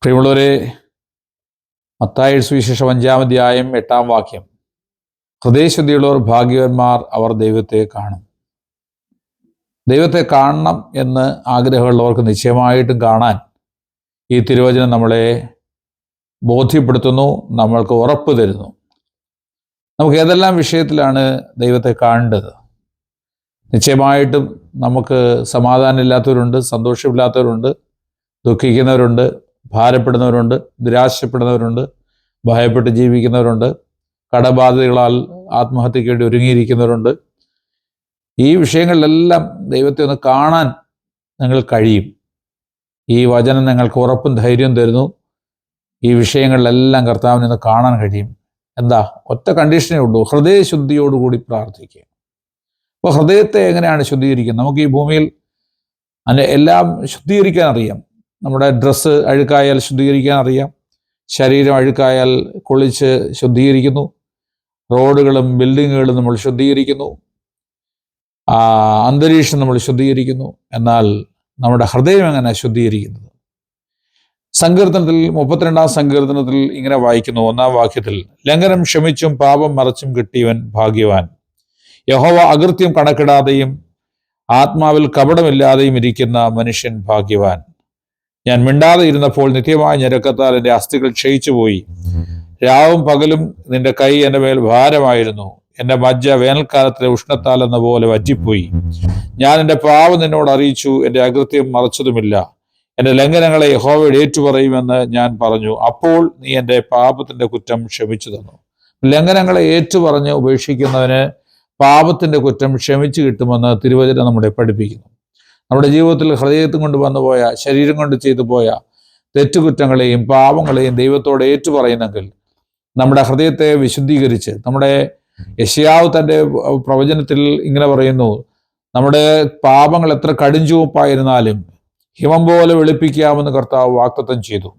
പ്രിയമുള്ളവരെ, മത്തായി സുവിശേഷം 5-ാം അധ്യായം 8-ാം വാക്യം, ഹൃദയശുദ്ധിയുള്ളവർ ഭാഗ്യവാന്മാർ, അവർ ദൈവത്തെ കാണും. ദൈവത്തെ കാണണം എന്ന് ആഗ്രഹമുള്ളവർക്ക് നിശ്ചയമായിട്ടും കാണാൻ ഈ തിരുവചനം നമ്മളെ ബോധ്യപ്പെടുത്തുന്നു, നമ്മൾക്ക് ഉറപ്പ് തരുന്നു. നമുക്ക് ഏതെല്ലാം വിഷയത്തിലാണ് ദൈവത്തെ കാണേണ്ടത്? നിശ്ചയമായിട്ടും നമുക്ക് സമാധാനമില്ലാത്തവരുണ്ട്, സന്തോഷമില്ലാത്തവരുണ്ട്, ദുഃഖിക്കുന്നവരുണ്ട്, ഭാരപ്പെടുന്നവരുണ്ട്, നിരാശപ്പെടുന്നവരുണ്ട്, ഭയപ്പെട്ട് ജീവിക്കുന്നവരുണ്ട്, കടബാധ്യതകളാൽ ആത്മഹത്യയ്ക്ക് വേണ്ടി ഒരുങ്ങിയിരിക്കുന്നവരുണ്ട്. ഈ വിഷയങ്ങളിലെല്ലാം ദൈവത്തെ ഒന്ന് കാണാൻ നിങ്ങൾ കഴിയും. ഈ വചനം നിങ്ങൾക്ക് ഉറപ്പും ധൈര്യവും തരുന്നു. ഈ വിഷയങ്ങളിലെല്ലാം കർത്താവിനെ ഒന്ന് കാണാൻ കഴിയും. എന്താ? ഒറ്റ കണ്ടീഷനേ ഉള്ളൂ, ഹൃദയശുദ്ധിയോടുകൂടി പ്രാർത്ഥിക്കുക. അപ്പോൾ ഹൃദയത്തെ എങ്ങനെയാണ് ശുദ്ധീകരിക്കുന്നത്? നമുക്ക് ഈ ഭൂമിയിൽ എല്ലാം ശുദ്ധീകരിക്കാൻ അറിയാം. നമ്മുടെ ഡ്രസ്സ് അഴുക്കായാൽ ശുദ്ധീകരിക്കാൻ അറിയാം, ശരീരം അഴുക്കായാൽ കുളിച്ച് ശുദ്ധീകരിക്കുന്നു, റോഡുകളും ബിൽഡിങ്ങുകളും നമ്മൾ ശുദ്ധീകരിക്കുന്നു, അന്തരീക്ഷം നമ്മൾ ശുദ്ധീകരിക്കുന്നു. എന്നാൽ നമ്മുടെ ഹൃദയം എങ്ങനെ ശുദ്ധീകരിക്കുന്നത്? സങ്കീർത്തനത്തിൽ 32-ാം സങ്കീർത്തനത്തിൽ ഇങ്ങനെ വായിക്കുന്നു, 1-ാം വാക്യത്തിൽ, ലംഘനം ക്ഷമിച്ചും പാപം മറച്ചും കിട്ടിയവൻ ഭാഗ്യവാൻ. യഹോവ അകൃത്യം കണക്കിടാതെയും ആത്മാവിൽ കപടമില്ലാതെയും ഇരിക്കുന്ന മനുഷ്യൻ ഭാഗ്യവാൻ. ഞാൻ മിണ്ടാതെ ഇരുന്നപ്പോൾ നിത്യമായ ഞരക്കത്താൽ എൻ്റെ അസ്ഥികൾ ക്ഷയിച്ചുപോയി. രാവും പകലും നിന്റെ കൈ എൻ്റെ മേൽ ഭാരമായിരുന്നു. എൻ്റെ മജ്ജ വേനൽക്കാലത്തിലെ ഉഷ്ണത്താൽ എന്ന പോലെ വറ്റിപ്പോയി. ഞാൻ എൻ്റെ പാപം നിന്നോട് അറിയിച്ചു, എൻ്റെ അകൃത്യം മറച്ചതുമില്ല. എൻ്റെ ലംഘനങ്ങളെ യഹോവയോട് ഏറ്റുപറയുമെന്ന് ഞാൻ പറഞ്ഞു. അപ്പോൾ നീ എൻ്റെ പാപത്തിൻ്റെ കുറ്റം ക്ഷമിച്ചു തന്നു. ലംഘനങ്ങളെ ഏറ്റുപറഞ്ഞ് ഉപേക്ഷിക്കുന്നവന് പാപത്തിൻ്റെ കുറ്റം ക്ഷമിച്ചു കിട്ടുമെന്ന് തിരുവചനം നമ്മളെ പഠിപ്പിക്കുന്നു. നമ്മുടെ ജീവിതത്തിൽ ഹൃദയത്തും കൊണ്ട് വന്നുപോയ, ശരീരം കൊണ്ട് ചെയ്തു പോയ തെറ്റുകുറ്റങ്ങളെയും പാപങ്ങളെയും ദൈവത്തോട് ഏറ്റുപറയുന്നെങ്കിൽ നമ്മുടെ ഹൃദയത്തെ വിശുദ്ധീകരിച്ച്, നമ്മുടെ യെശയ്യാവ് തൻ്റെ പ്രവചനത്തിൽ ഇങ്ങനെ പറയുന്നു, നമ്മുടെ പാപങ്ങൾ എത്ര കടുംചുവപ്പായിരുന്നാലും ഹിമം പോലെ വെളുപ്പിക്കാമെന്ന് കർത്താവ് വാഗ്ദത്തം ചെയ്തു.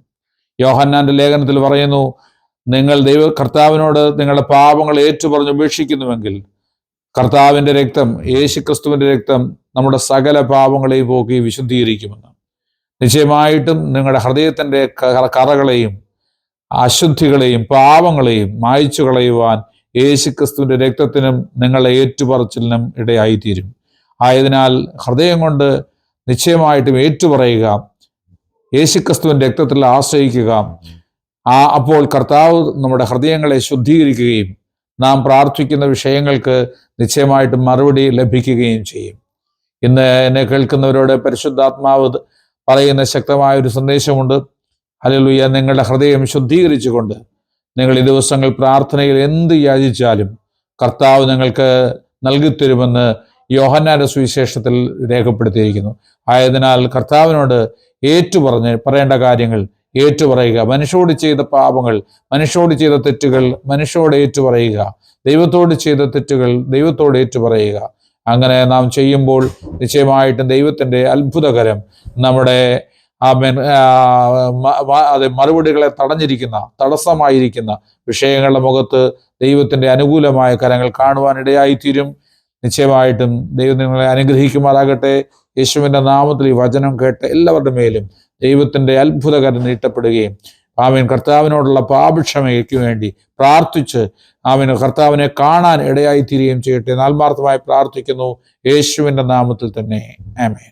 യോഹന്നാന്റെ ലേഖനത്തിൽ പറയുന്നു, നിങ്ങൾ കർത്താവിനോട് നിങ്ങളുടെ പാപങ്ങൾ ഏറ്റുപറഞ്ഞ് ഉപേക്ഷിക്കുന്നുവെങ്കിൽ കർത്താവിൻ്റെ രക്തം, യേശുക്രിസ്തുവിൻ്റെ രക്തം നമ്മുടെ സകല പാപങ്ങളെയും പോക്കി വിശുദ്ധീകരിക്കുമെന്ന്. നിശ്ചയമായിട്ടും നിങ്ങളുടെ ഹൃദയത്തിൻ്റെ കറകളെയും അശുദ്ധികളെയും പാപങ്ങളെയും മായ്ച്ചു കളയുവാൻ യേശുക്രിസ്തുവിൻ്റെ രക്തത്തിനും നിങ്ങളെ ഏറ്റുപറച്ചിലിനും ഇടയായിത്തീരും. ആയതിനാൽ ഹൃദയം കൊണ്ട് നിശ്ചയമായിട്ടും ഏറ്റുപറയുക, യേശുക്രിസ്തുവിൻ്റെ രക്തത്തിൽ ആശ്രയിക്കുക. അപ്പോൾ കർത്താവ് നമ്മുടെ ഹൃദയങ്ങളെ ശുദ്ധീകരിക്കുകയും നാം പ്രാർത്ഥിക്കുന്ന വിഷയങ്ങൾക്ക് നിശ്ചയമായിട്ടും മറുപടി ലഭിക്കുകയും ചെയ്യും. ഇന്ന് എന്നെ കേൾക്കുന്നവരോട് പരിശുദ്ധാത്മാവ് പറയുന്ന ശക്തമായൊരു സന്ദേശമുണ്ട്. ഹല്ലേലൂയ! നിങ്ങളുടെ ഹൃദയം ശുദ്ധീകരിച്ചുകൊണ്ട് നിങ്ങൾ ഈ ദിവസങ്ങൾ പ്രാർത്ഥനയിൽ എന്ത് യാചിച്ചാലും കർത്താവ് നിങ്ങൾക്ക് നൽകിത്തരുമെന്ന് യോഹന്നാന്റെ സുവിശേഷത്തിൽ രേഖപ്പെടുത്തിയിരിക്കുന്നു. ആയതിനാൽ കർത്താവിനോട് പറയേണ്ട കാര്യങ്ങൾ ഏറ്റുപറയുക. മനുഷ്യരോട് ചെയ്ത പാപങ്ങൾ, മനുഷ്യരോട് ചെയ്ത തെറ്റുകൾ മനുഷ്യരോട് ഏറ്റുപറയുക. ദൈവത്തോട് ചെയ്ത തെറ്റുകൾ ദൈവത്തോട് ഏറ്റുപറയുക. അങ്ങനെ നാം ചെയ്യുമ്പോൾ നിശ്ചയമായിട്ടും ദൈവത്തിൻ്റെ അത്ഭുതകരം നമ്മുടെ മറുപടികളെ തടസ്സമായിരിക്കുന്ന വിഷയങ്ങളുടെ മുഖത്ത് ദൈവത്തിൻ്റെ അനുകൂലമായ കരങ്ങൾ കാണുവാനിടയായിത്തീരും. നിശ്ചയമായിട്ടും ദൈവം നിങ്ങളെ അനുഗ്രഹിക്കുമാറാകട്ടെ. യേശുവിൻ്റെ നാമത്തിൽ ഈ വചനം കേട്ട എല്ലാവരുടെ മേലും ദൈവത്തിൻ്റെ അത്ഭുതകരം നീട്ടപ്പെടുകയും കർത്താവിനോടുള്ള പാപക്ഷമയ്ക്ക് വേണ്ടി പ്രാർത്ഥിച്ച് കർത്താവിനെ കാണാൻ ഇടയായിത്തീരുകയും ചെയ്യട്ടെ. ആത്മാർത്ഥമായി പ്രാർത്ഥിക്കുന്നു യേശുവിൻ്റെ നാമത്തിൽ തന്നെ. ആമേൻ.